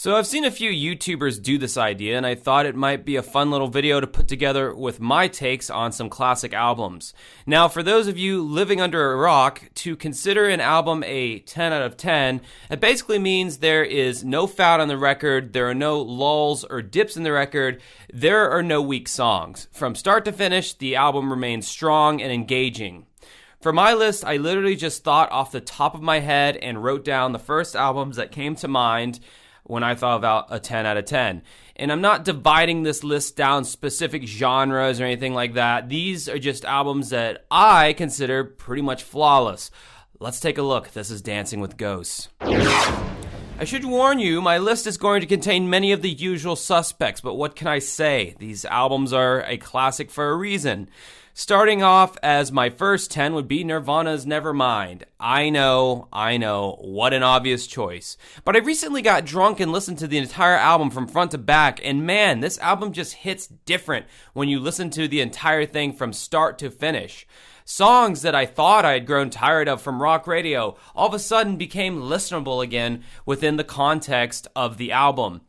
So I've seen a few YouTubers do this idea, and I thought it might be a fun little video to put together with my takes on some classic albums. Now, for those of you living under a rock, to consider an album a 10 out of 10, it basically means there is no fat on the record, there are no lulls or dips in the record, there are no weak songs. From start to finish, the album remains strong and engaging. For my list, I literally just thought off the top of my head and wrote down the first albums that came to mind when I thought about a 10 out of 10. And I'm not dividing this list down specific genres or anything like that. These are just albums that I consider pretty much flawless. Let's take a look. This is Dancing with Ghosts. I should warn you, my list is going to contain many of the usual suspects, but what can I say? These albums are a classic for a reason. Starting off as my first 10 would be Nirvana's Nevermind. I know, what an obvious choice. But I recently got drunk and listened to the entire album from front to back, and man, this album just hits different when you listen to the entire thing from start to finish. Songs that I thought I had grown tired of from rock radio all of a sudden became listenable again within the context of the album.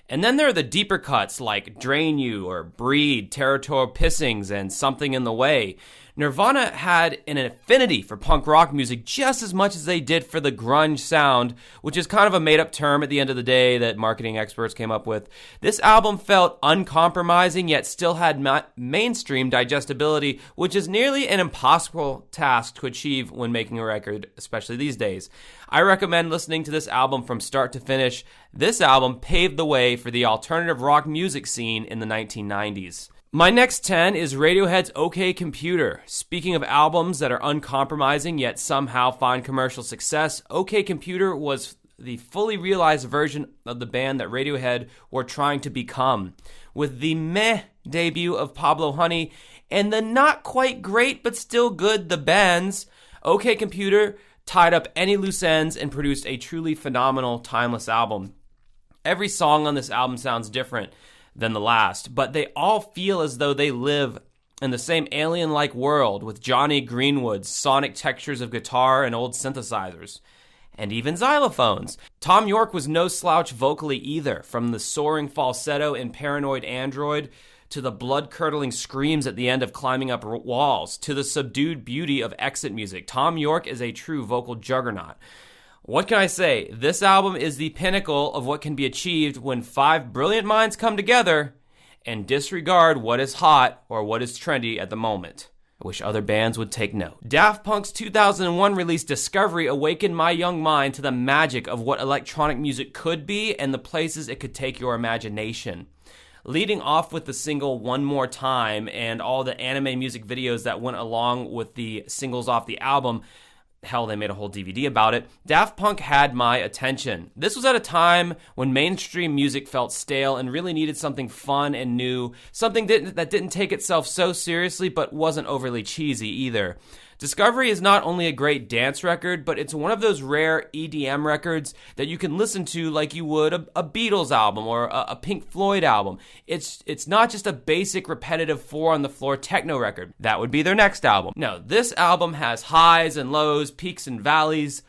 And then there are the deeper cuts like Drain You or Breed, Territorial Pissings, and Something in the Way. Nirvana had an affinity for punk rock music just as much as they did for the grunge sound, which is kind of a made-up term at the end of the day that marketing experts came up with. This album felt uncompromising, yet still had mainstream digestibility, which is nearly an impossible task to achieve when making a record, especially these days. I recommend listening to this album from start to finish. This album paved the way for the alternative rock music scene in the 1990s. My next 10 is Radiohead's OK Computer. Speaking of albums that are uncompromising yet somehow find commercial success, OK Computer was the fully realized version of the band that Radiohead were trying to become. With the meh debut of Pablo Honey and the not quite great but still good The Bends, OK Computer tied up any loose ends and produced a truly phenomenal, timeless album. Every song on this album sounds different than the last, but they all feel as though they live in the same alien-like world with Johnny Greenwood's sonic textures of guitar and old synthesizers, and even xylophones. Tom York was no slouch vocally either, from the soaring falsetto in Paranoid Android to the blood-curdling screams at the end of Climbing Up Walls to the subdued beauty of exit music. Tom York is a true vocal juggernaut. What can I say? This album is the pinnacle of what can be achieved when five brilliant minds come together and disregard what is hot or what is trendy at the moment. I wish other bands would take note. Daft Punk's 2001 release Discovery awakened my young mind to the magic of what electronic music could be and the places it could take your imagination. Leading off with the single One More Time and all the anime music videos that went along with the singles off the album, hell, they made a whole DVD about it. Daft Punk had my attention. This was at a time when mainstream music felt stale and really needed something fun and new, something that didn't take itself so seriously but wasn't overly cheesy either. Discovery is not only a great dance record, but it's one of those rare EDM records that you can listen to like you would a Beatles album or a Pink Floyd album. It's not just a basic repetitive four-on-the-floor techno record. That would be their next album. No, this album has highs and lows, peaks and valleys.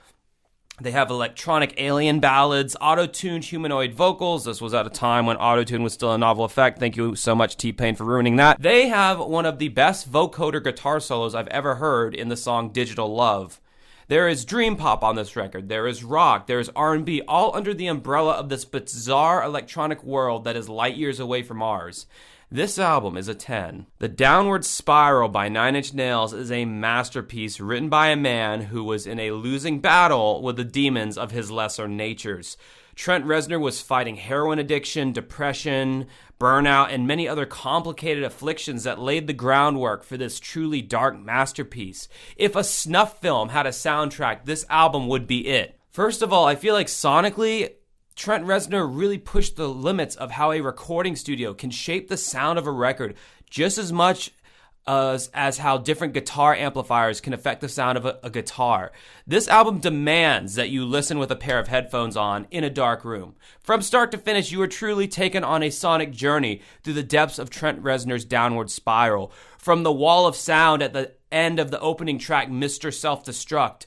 They have electronic alien ballads, auto-tuned humanoid vocals. This was at a time when auto-tune was still a novel effect. Thank you so much, T-Pain, for ruining that. They have one of the best vocoder guitar solos I've ever heard in the song Digital Love. There is dream pop on this record. There is rock. There is R&B, all under the umbrella of this bizarre electronic world that is light years away from ours. This album is a 10. The Downward Spiral by Nine Inch Nails is a masterpiece written by a man who was in a losing battle with the demons of his lesser natures. Trent Reznor was fighting heroin addiction, depression, burnout, and many other complicated afflictions that laid the groundwork for this truly dark masterpiece. If a snuff film had a soundtrack, this album would be it. First of all, I feel like sonically, Trent Reznor really pushed the limits of how a recording studio can shape the sound of a record just as much as how different guitar amplifiers can affect the sound of a guitar. This album demands that you listen with a pair of headphones on in a dark room. From start to finish, you are truly taken on a sonic journey through the depths of Trent Reznor's Downward Spiral. From the wall of sound at the end of the opening track, Mr. Self-Destruct,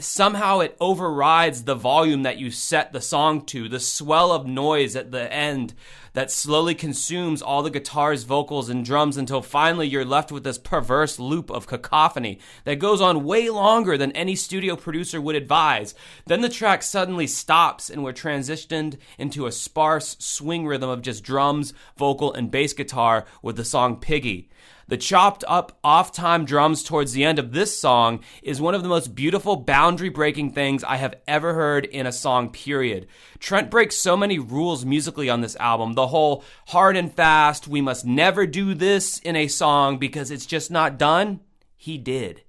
somehow it overrides the volume that you set the song to, the swell of noise at the end that slowly consumes all the guitars, vocals, and drums until finally you're left with this perverse loop of cacophony that goes on way longer than any studio producer would advise. Then the track suddenly stops and we're transitioned into a sparse swing rhythm of just drums, vocal, and bass guitar with the song Piggy. The chopped up off-time drums towards the end of this song is one of the most beautiful boundary-breaking things I have ever heard in a song, period. Trent breaks so many rules musically on this album. The whole hard and fast, we must never do this in a song because it's just not done, he did.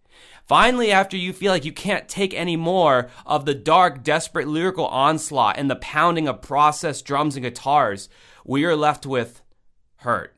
Finally, after you feel like you can't take any more of the dark, desperate lyrical onslaught and the pounding of processed drums and guitars, we are left with Hurt.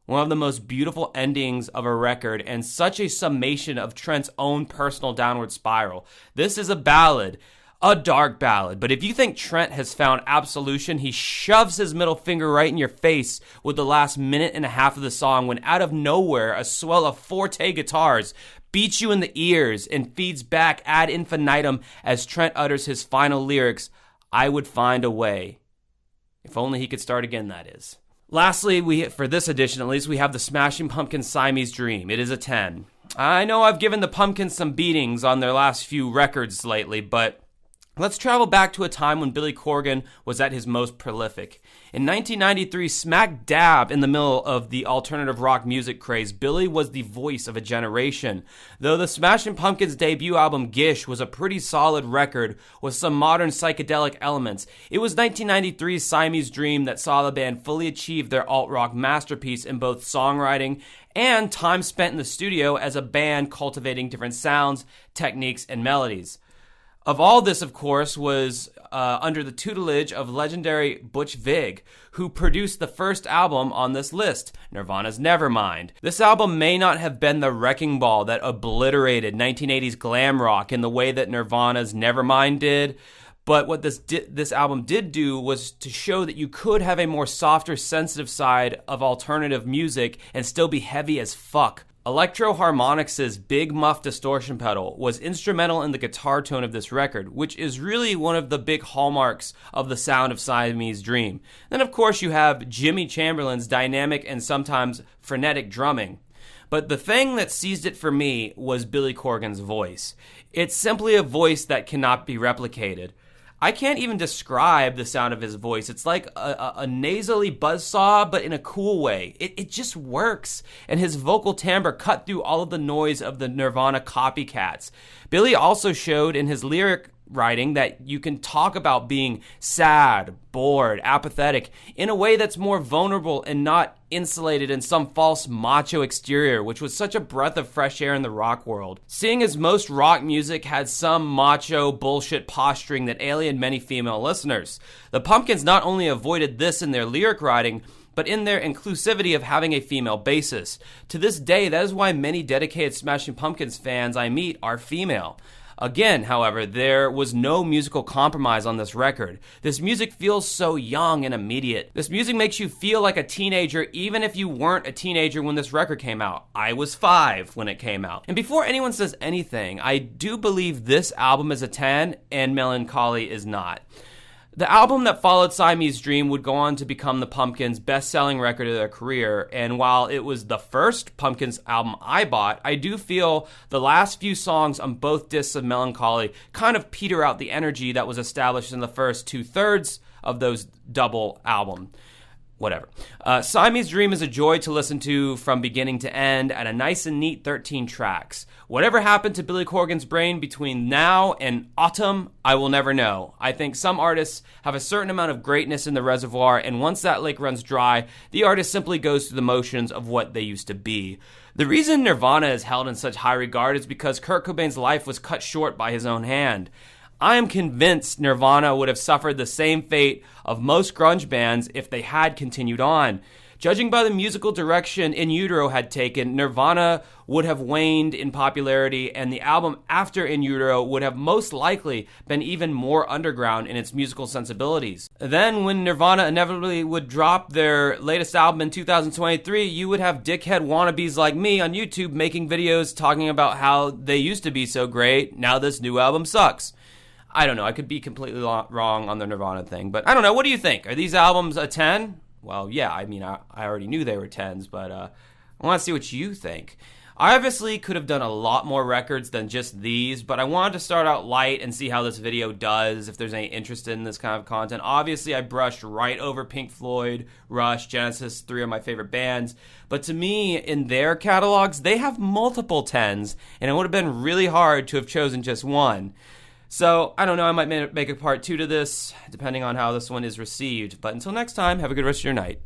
One of the most beautiful endings of a record and such a summation of Trent's own personal downward spiral. This is a ballad, a dark ballad, but if you think Trent has found absolution, he shoves his middle finger right in your face with the last minute and a half of the song when out of nowhere a swell of forte guitars beats you in the ears and feeds back ad infinitum as Trent utters his final lyrics, "I would find a way." If only he could start again, that is. Lastly, for this edition at least, we have the Smashing Pumpkins' Siamese Dream. It is a 10. I know I've given the Pumpkins some beatings on their last few records lately, but let's travel back to a time when Billy Corgan was at his most prolific. In 1993, smack dab in the middle of the alternative rock music craze, Billy was the voice of a generation. Though the Smashing Pumpkins' debut album Gish was a pretty solid record with some modern psychedelic elements, it was 1993's Siamese Dream that saw the band fully achieve their alt-rock masterpiece in both songwriting and time spent in the studio as a band cultivating different sounds, techniques, and melodies. Of all this, of course, was under the tutelage of legendary Butch Vig, who produced the first album on this list, Nirvana's Nevermind. This album may not have been the wrecking ball that obliterated 1980s glam rock in the way that Nirvana's Nevermind did, but what this album did do was to show that you could have a more softer, sensitive side of alternative music and still be heavy as fuck. Electro Harmonix's big muff distortion pedal was instrumental in the guitar tone of this record, which is really one of the big hallmarks of the sound of Siamese Dream. Then, of course, you have Jimmy Chamberlin's dynamic and sometimes frenetic drumming. But the thing that seized it for me was Billy Corgan's voice. It's simply a voice that cannot be replicated. I can't even describe the sound of his voice. It's like a nasally buzzsaw, but in a cool way. It just works. And his vocal timbre cut through all of the noise of the Nirvana copycats. Billy also showed in his lyric writing that you can talk about being sad, bored, apathetic in a way that's more vulnerable and not insulated in some false macho exterior, which was such a breath of fresh air in the rock world. Seeing as most rock music had some macho bullshit posturing that alienated many female listeners, the Pumpkins not only avoided this in their lyric writing, but in their inclusivity of having a female bassist. To this day, that is why many dedicated Smashing Pumpkins fans I meet are female. Again, however, there was no musical compromise on this record. This music feels so young and immediate. This music makes you feel like a teenager even if you weren't a teenager when this record came out. I was 5 when it came out. And before anyone says anything, I do believe this album is a 10 and Melancholy is not. The album that followed Siamese Dream would go on to become the Pumpkins' best-selling record of their career, and while it was the first Pumpkins album I bought, I do feel the last few songs on both discs of Melancholy kind of peter out the energy that was established in the first 2/3 of those double album. Whatever. Siamese Dream is a joy to listen to from beginning to end at a nice and neat 13 tracks. Whatever happened to Billy Corgan's brain between now and autumn, I will never know. I think some artists have a certain amount of greatness in the reservoir, and once that lake runs dry, the artist simply goes through the motions of what they used to be. The reason Nirvana is held in such high regard is because Kurt Cobain's life was cut short by his own hand. I am convinced Nirvana would have suffered the same fate of most grunge bands if they had continued on. Judging by the musical direction In Utero had taken, Nirvana would have waned in popularity, and the album after In Utero would have most likely been even more underground in its musical sensibilities. Then, when Nirvana inevitably would drop their latest album in 2023, you would have dickhead wannabes like me on YouTube making videos talking about how they used to be so great, now this new album sucks. I don't know, I could be completely wrong on the Nirvana thing, but I don't know, what do you think? Are these albums a 10? Well, yeah, I mean, I already knew they were 10s, but I want to see what you think. I obviously could have done a lot more records than just these, but I wanted to start out light and see how this video does, if there's any interest in this kind of content. Obviously, I brushed right over Pink Floyd, Rush, Genesis, 3 of my favorite bands, but to me, in their catalogs, they have multiple 10s, and it would have been really hard to have chosen just one. So, I don't know, I might make a part 2 to this, depending on how this one is received. But until next time, have a good rest of your night.